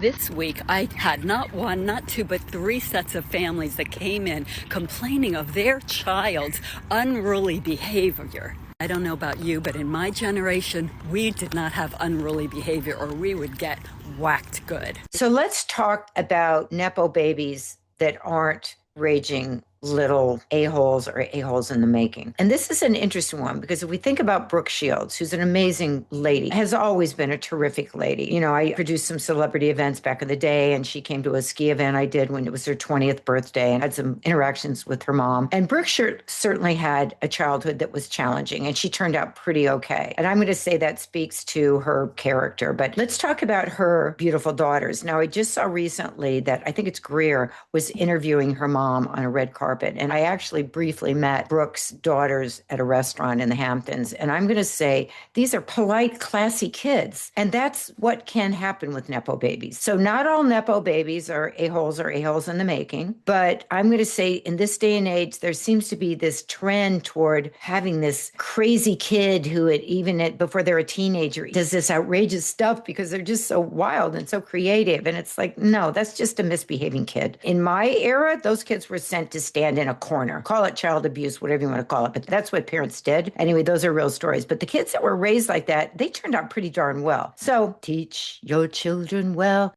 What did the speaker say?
This week, I had not one, not two, but three sets of families that came in complaining of their child's unruly behavior. I don't know about you, but in my generation, we did not have unruly behavior or we would get whacked good. So let's talk about Nepo babies that aren't raging little a-holes or a-holes in the making. And this is an interesting one because if we think about Brooke Shields, who's an amazing lady, has always been a terrific lady. You know, I produced some celebrity events back in the day, and she came to a ski event I did when it was her 20th birthday and had some interactions with her mom. And Brooke certainly had a childhood that was challenging, and she turned out pretty okay. And I'm going to say that speaks to her character. But let's talk about her beautiful daughters. Now, I just saw recently that I think it's Greer was interviewing her mom on a red carpet. And I actually briefly met Brooke's daughters at a restaurant in the Hamptons. And I'm going to say these are polite, classy kids. And that's what can happen with Nepo babies. So not all Nepo babies are a-holes or a-holes in the making. But I'm going to say in this day and age, there seems to be this trend toward having this crazy kid who before they're a teenager does this outrageous stuff because they're just so wild and so creative. And it's like, no, that's just a misbehaving kid. In my era, those kids were sent to stand in a corner. Call it child abuse, whatever you want to call it. But that's what parents did. Anyway, those are real stories. But the kids that were raised like that, they turned out pretty darn well. So teach your children well.